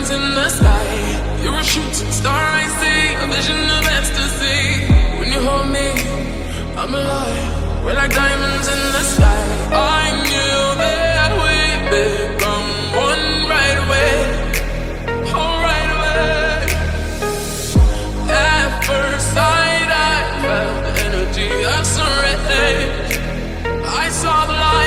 diamonds in the sky. You're a shooting star, I see a vision of ecstasy. When you hold me, I'm alive. We're like diamonds in the sky. I knew that we'd become one right away. Oh, right away. At first sight, I felt the energy of sun rays. I saw the light.